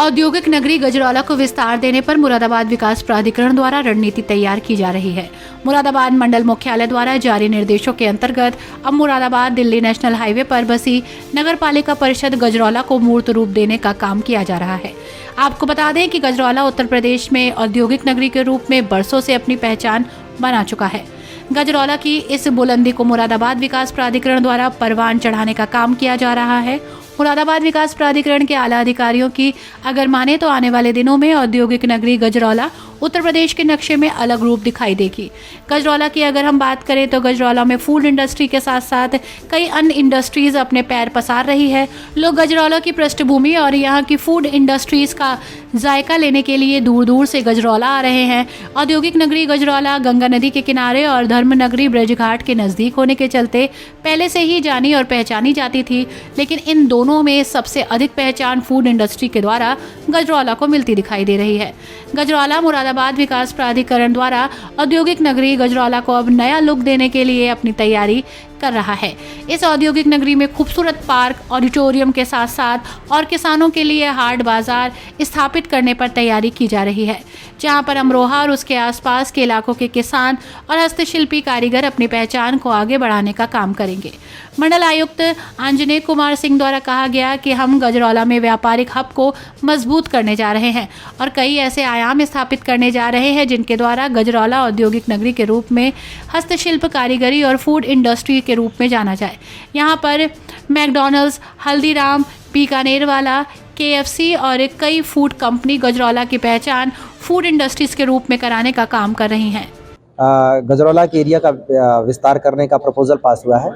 औद्योगिक नगरी गजरौला को विस्तार देने पर मुरादाबाद विकास प्राधिकरण द्वारा रणनीति तैयार की जा रही है। मुरादाबाद मंडल मुख्यालय द्वारा जारी निर्देशों के अंतर्गत अब मुरादाबाद दिल्ली नेशनल हाईवे पर बसी नगर पालिका परिषद गजरौला को मूर्त रूप देने का काम किया जा रहा है। आपको बता दें कि गजरौला उत्तर प्रदेश में औद्योगिक नगरी के रूप में बरसों से अपनी पहचान बना चुका है। गजरौला की इस बुलंदी को मुरादाबाद विकास प्राधिकरण द्वारा परवान चढ़ाने का काम किया जा रहा है। मुरादाबाद विकास प्राधिकरण के आला अधिकारियों की अगर माने तो आने वाले दिनों में औद्योगिक नगरी गजरौला उत्तर प्रदेश के नक्शे में अलग रूप दिखाई देगी। गजरौला की अगर हम बात करें तो गजरौला में फूड इंडस्ट्री के साथ साथ कई अन्य इंडस्ट्रीज अपने पैर पसार रही है। लोग गजरौला की पृष्ठभूमि और यहाँ की फूड इंडस्ट्रीज का जायका लेने के लिए दूर दूर से गजरौला आ रहे हैं। औद्योगिक नगरी गजरौला गंगा नदी के किनारे और धर्म नगरी ब्रजघाट के नज़दीक होने के चलते पहले से ही जानी और पहचानी जाती थी, लेकिन इन दोनों में सबसे अधिक पहचान फूड इंडस्ट्री के द्वारा गजरौला को मिलती दिखाई दे रही है। गजरौला मुरादाबाद विकास प्राधिकरण द्वारा औद्योगिक नगरी गजरौला को अब नया लुक देने के लिए अपनी तैयारी कर रहा है। इस औद्योगिक नगरी में खूबसूरत पार्क, ऑडिटोरियम के साथ साथ और किसानों के लिए हाट बाजार स्थापित करने पर तैयारी की जा रही है, जहां पर अमरोहा और उसके आसपास के इलाकों के किसान और हस्तशिल्पी कारीगर अपनी पहचान को आगे बढ़ाने का काम करेंगे। मंडल आयुक्त आंजनेय कुमार सिंह द्वारा कहा गया कि हम गजरौला में व्यापारिक हब को मजबूत करने जा रहे हैं और कई ऐसे आयाम स्थापित करने जा रहे हैं जिनके द्वारा गजरौला औद्योगिक नगरी के रूप में हस्तशिल्प कारीगरी और फूड इंडस्ट्री के रूप में जाना जाए। यहाँ पर मैकडॉनल्ड्स, हल्दीराम, बीकानेर वाला, KFC और कई फूड कंपनी गजरौला की पहचान फूड इंडस्ट्रीज के रूप में कराने का काम कर रही हैं। गजरौला के एरिया का विस्तार करने का प्रपोजल पास हुआ है,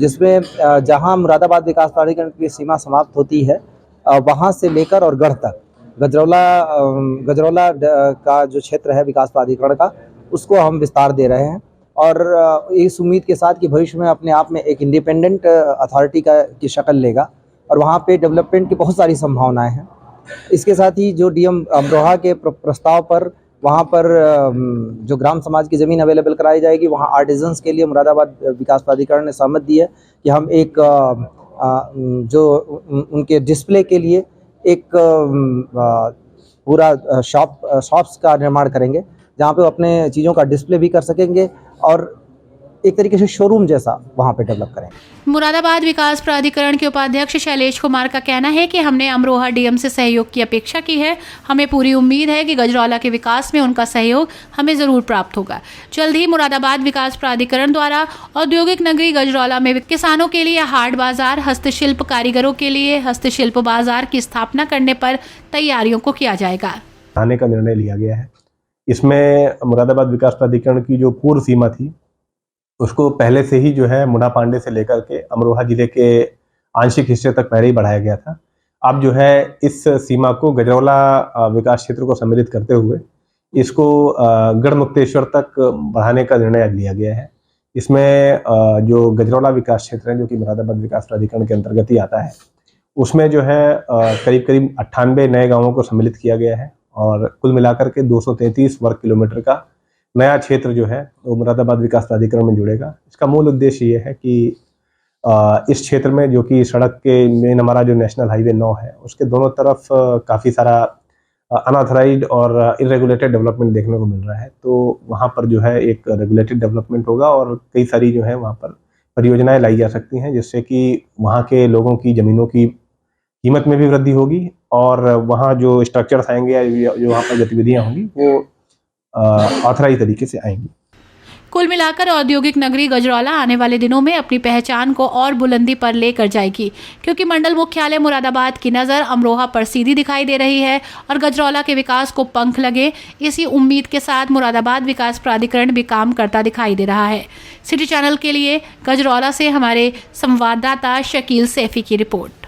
जिसमें जहां मुरादाबाद विकास प्राधिकरण की सीमा समाप्त होती है वहां से लेकर और गढ़ तक गजरौला का जो क्षेत्र है विकास प्राधिकरण का, उसको हम विस्तार दे रहे हैं और इस उम्मीद के साथ कि भविष्य में अपने आप में एक इंडिपेंडेंट अथॉरिटी की शक्ल लेगा और वहाँ पे डेवलपमेंट की बहुत सारी संभावनाएं हैं। इसके साथ ही जो DM अमरोहा के प्रस्ताव पर वहाँ पर जो ग्राम समाज की ज़मीन अवेलेबल कराई जाएगी, वहाँ आर्टिजन्स के लिए मुरादाबाद विकास प्राधिकरण ने सहमत दी है कि हम एक जो उनके डिस्प्ले के लिए एक पूरा शॉप्स का निर्माण करेंगे, जहाँ पे वो अपने चीज़ों का डिस्प्ले भी कर सकेंगे और एक तरीके से शोरूम जैसा वहाँ पे डेवलप करेंगे। मुरादाबाद विकास प्राधिकरण के उपाध्यक्ष शैलेश कुमार का कहना है कि हमने अमरोहा DM से सहयोग की अपेक्षा की है। हमें पूरी उम्मीद है कि गजरौला के विकास में उनका सहयोग हमें जरूर प्राप्त होगा। जल्द ही मुरादाबाद विकास प्राधिकरण द्वारा औद्योगिक नगरी गजरौला में किसानों के लिए हाट बाजार, हस्तशिल्प कारीगरों के लिए हस्तशिल्प बाजार की स्थापना करने पर तैयारियों को किया जाएगा। आने का निर्णय लिया गया है। इसमें मुरादाबाद विकास प्राधिकरण की जो पूर्व सीमा थी उसको पहले से ही जो है मुंडा पांडे से लेकर के अमरोहा जिले के आंशिक हिस्से तक पहले ही बढ़ाया गया था। अब जो है इस सीमा को गजरौला विकास क्षेत्र को सम्मिलित करते हुए इसको गढ़मुक्तेश्वर तक बढ़ाने का निर्णय लिया गया है। इसमें जो गजरौला विकास क्षेत्र है जो कि मुरादाबाद विकास प्राधिकरण के अंतर्गत ही आता है, उसमें जो है करीब करीब 98 नए गाँवों को सम्मिलित किया गया है और कुल मिलाकर के 233 वर्ग किलोमीटर का नया क्षेत्र जो है वो मुरादाबाद विकास प्राधिकरण में जुड़ेगा। इसका मूल उद्देश्य ये है कि इस क्षेत्र में जो कि सड़क के मेन हमारा जो नेशनल हाईवे 9 है उसके दोनों तरफ काफ़ी सारा अनऑथराइज्ड और इरेगुलेटेड डेवलपमेंट देखने को मिल रहा है, तो वहाँ पर जो है एक रेगुलेटेड डेवलपमेंट होगा और कई सारी जो है वहाँ पर परियोजनाएं लाई जा सकती हैं, जिससे कि वहाँ के लोगों की ज़मीनों की कीमत में भी वृद्धि होगी और वहाँ जो स्ट्रक्चर्स आएंगे या जो वहाँ पर गतिविधियाँ होंगी वो ऑथराइज तरीके से आएंगी। कुल मिलाकर औद्योगिक नगरी गजरौला आने वाले दिनों में अपनी पहचान को और बुलंदी पर लेकर जाएगी, क्योंकि मंडल मुख्यालय मुरादाबाद की नज़र अमरोहा पर सीधी दिखाई दे रही है और गजरौला के विकास को पंख लगे, इसी उम्मीद के साथ मुरादाबाद विकास प्राधिकरण भी काम करता दिखाई दे रहा है। सिटी चैनल के लिए गजरौला से हमारे संवाददाता शकील सैफी की रिपोर्ट।